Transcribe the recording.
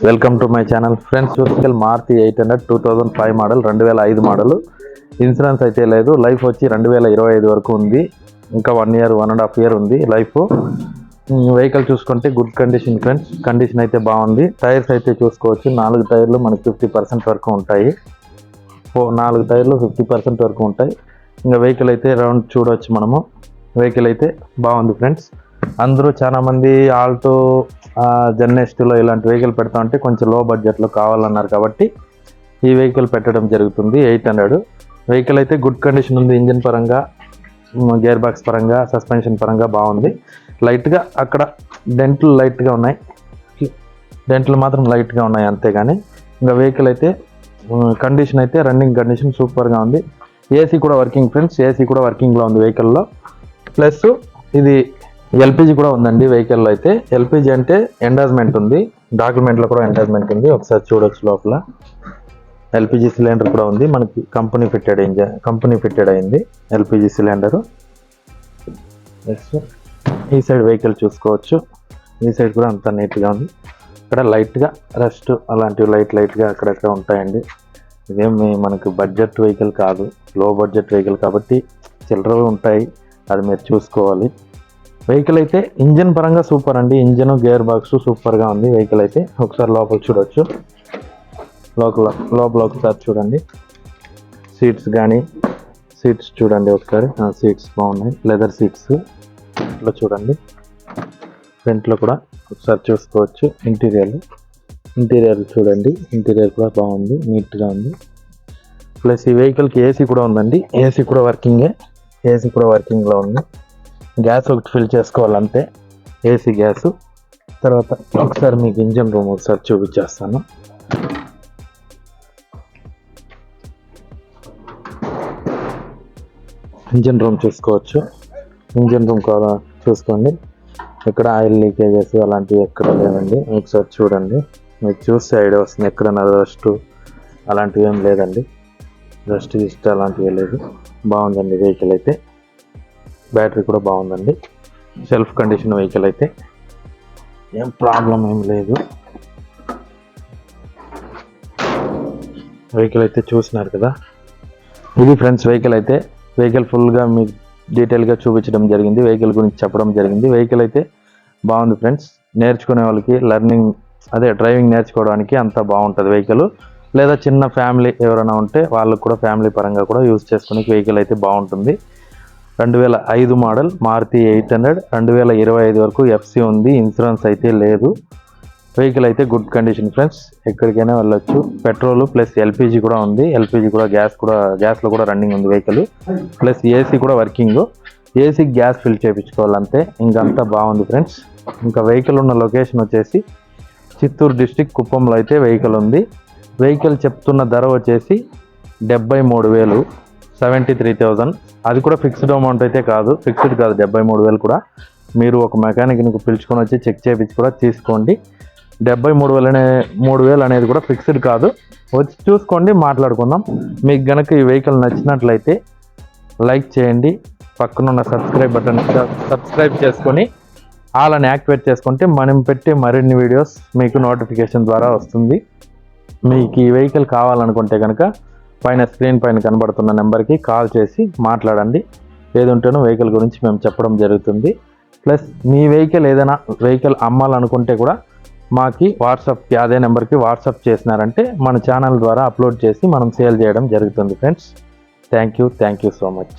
Welcome to my channel friends. చూసుకెళ్ళి Maruti 800 2005 model 2005 model. Insurance అయితే లేదు. లైఫ్ వచ్చి 2025 వరకు ఉంది. ఇంకా 1 ఇయర్ 1.5 ఇయర్ ఉంది లైఫ్. వెహికల్ చూసుకుంటే గుడ్ కండిషన్ ఫ్రెండ్స్. కండిషన్ అయితే బాగుంది. టైర్స్ అయితే చూసుకోవచ్చు. 4 టైర్లు మనకి 50% వరకు ఉంటాయి. 4 టైర్లు 50% వరకు ఉంటాయి. ఇంకా వెహికల్ అయితే రౌండ్ చూడవచ్చు మనము. వెహికల్ అయితే బాగుంది ఫ్రెండ్స్. అందరూ చాలా మంది ఆల్టో జెన్నెస్ట్లో ఇలాంటి వెహికల్ పెడతా ఉంటే కొంచెం లో బడ్జెట్లో కావాలన్నారు కాబట్టి ఈ వెహికల్ పెట్టడం జరుగుతుంది. 800 వెహికల్ అయితే గుడ్ కండిషన్ ఉంది. ఇంజిన్ పరంగా, గేర్ బాక్స్ పరంగా, సస్పెన్షన్ పరంగా బాగుంది. లైట్గా అక్కడ డెంట్లు లైట్గా ఉన్నాయి. డెంట్లు మాత్రం లైట్గా ఉన్నాయి అంతేగాని ఇంకా వెహికల్ అయితే కండిషన్ అయితే రన్నింగ్ కండిషన్ సూపర్గా ఉంది. ఏసీ కూడా వర్కింగ్ ఫ్రెండ్స్. ఏసీ కూడా వర్కింగ్లో ఉంది వెహికల్లో. ప్లస్ ఇది ఎల్పిజి కూడా ఉందండి వెహికల్లో. అయితే ఎల్పిజి అంటే ఎండాజ్మెంట్ ఉంది. డాక్యుమెంట్లో కూడా ఎండాజ్మెంట్ ఉంది. ఒకసారి చూడొచ్చు. లోపల ఎల్పిజి సిలిండర్ కూడా ఉంది. మనకి కంపెనీ ఫిట్టెడ్ అయింది ఎల్పిజి సిలిండరు. ఈ సైడ్ వెహికల్ చూసుకోవచ్చు. ఈ సైడ్ కూడా అంతా నీట్గా ఉంది. ఇక్కడ లైట్గా రస్ట్ అలాంటివి లైట్గా అక్కడక్కడ ఉంటాయండి. ఇదేమి మనకు బడ్జెట్ వెహికల్ కాదు, లో బడ్జెట్ వెహికల్ కాబట్టి చిల్లరలు ఉంటాయి, అది మీరు చూసుకోవాలి. వెహికల్ అయితే ఇంజన్ పరంగా సూపర్ అండి. ఇంజన్, గేర్ బాక్స్ సూపర్గా ఉంది వెహికల్ అయితే. ఒకసారి లోపల చూడవచ్చు. లోపల ఒకసారి చూడండి. సీట్స్ చూడండి ఒకసారి. సీట్స్ బాగున్నాయి, లెదర్ సీట్స్. ఇట్లా చూడండి. ఫ్రంట్లో కూడా ఒకసారి చూసుకోవచ్చు. ఇంటీరియర్ చూడండి. ఇంటీరియర్ కూడా బాగుంది, నీట్గా ఉంది. ప్లస్ ఈ వెహికల్కి ఏసీ కూడా ఉందండి. ఏసీ కూడా వర్కింగ్లో ఉంది. గ్యాస్ ఒకటి ఫిల్ చేసుకోవాలంతే, ఏసీ గ్యాస్. తర్వాత ఒకసారి మీకు ఇంజన్ రూమ్ ఒకసారి చూపించేస్తాను. ఇంజన్ రూమ్ చూసుకోవచ్చు. ఇంజన్ రూమ్ కూడా చూసుకోండి. ఇక్కడ ఆయిల్ లీకేజెస్ అలాంటివి ఎక్కడ లేదండి. ఒకసారి చూడండి. మీకు చూస్తే ఐడియా వస్తుంది. ఎక్కడైనా రస్ట్ అలాంటివి ఏం లేదండి. రస్ట్ అలాంటివి లేదు. బాగుందండి వెహికల్ అయితే. బ్యాటరీ కూడా బాగుందండి. సెల్ఫ్ కండిషన్ వెహికల్ అయితే ఏం ప్రాబ్లం ఏం లేదు. వెహికల్ అయితే చూసినారు కదా. ఇది ఫ్రెండ్స్ వెహికల్ అయితే. వెహికల్ ఫుల్గా మీకు డీటెయిల్గా చూపించడం జరిగింది. వెహికల్ గురించి చెప్పడం జరిగింది. వెహికల్ అయితే బాగుంది ఫ్రెండ్స్. నేర్చుకునే వాళ్ళకి డ్రైవింగ్ నేర్చుకోవడానికి అంతా బాగుంటుంది వెహికల్. లేదా చిన్న ఫ్యామిలీ ఎవరైనా ఉంటే వాళ్ళకు కూడా ఫ్యామిలీ పరంగా కూడా యూజ్ చేసుకునే వెహికల్ అయితే బాగుంటుంది. 2005 మోడల్ మారుతి 800. 2025 వరకు ఎఫ్సి ఉంది. ఇన్సూరెన్స్ అయితే లేదు. వెహికల్ అయితే గుడ్ కండిషన్ ఫ్రెండ్స్. ఎక్కడికైనా వెళ్ళొచ్చు. పెట్రోల్ ప్లస్ ఎల్పిజి కూడా ఉంది. ఎల్పిజి కూడా గ్యాస్లో కూడా రన్నింగ్ ఉంది వెహికల్. ప్లస్ ఏసీ కూడా వర్కింగ్. ఏసీకి గ్యాస్ ఫిల్ చేయించుకోవాలంతే. ఇంకంతా బాగుంది ఫ్రెండ్స్. ఇంకా వెహికల్ ఉన్న లొకేషన్ వచ్చేసి చిత్తూరు డిస్టిక్ కుప్పంలో అయితే వెహికల్ ఉంది. వెహికల్ చెప్తున్న ధర వచ్చేసి 73,000, 73,000. అది కూడా ఫిక్స్డ్ అమౌంట్ అయితే కాదు. ఫిక్స్డ్ కాదు 73,000 కూడా. మీరు ఒక మెకానిక్ని పిలుచుకొని వచ్చి చెక్ చేయించి కూడా తీసుకోండి. 73,000 అనేది కూడా ఫిక్స్డ్ కాదు. వచ్చి చూసుకోండి, మాట్లాడుకుందాం. మీకు గనక ఈ వెహికల్ నచ్చినట్లయితే లైక్ చేయండి. పక్కనున్న సబ్స్క్రైబ్ బటన్ సబ్స్క్రైబ్ చేసుకొని ఆల్ అని యాక్టివేట్ చేసుకుంటే మనం పెట్టే మరిన్ని వీడియోస్ మీకు నోటిఫికేషన్ ద్వారా వస్తుంది. మీకు ఈ వెహికల్ కావాలనుకుంటే కనుక స్క్రీన్ పైన కనబడుతున్న నెంబర్కి కాల్ చేసి మాట్లాడండి. ఏది ఉంటేనో వెహికల్ గురించి మేము చెప్పడం జరుగుతుంది. ప్లస్ మీ ఏదైనా వెహికల్ అమ్మాలనుకుంటే కూడా మాకు వాట్సాప్కి అదే నెంబర్కి వాట్సాప్ చేసినారంటే మన ఛానల్ ద్వారా అప్లోడ్ చేసి మనం సేల్ చేయడం జరుగుతుంది friends. Thank you so much.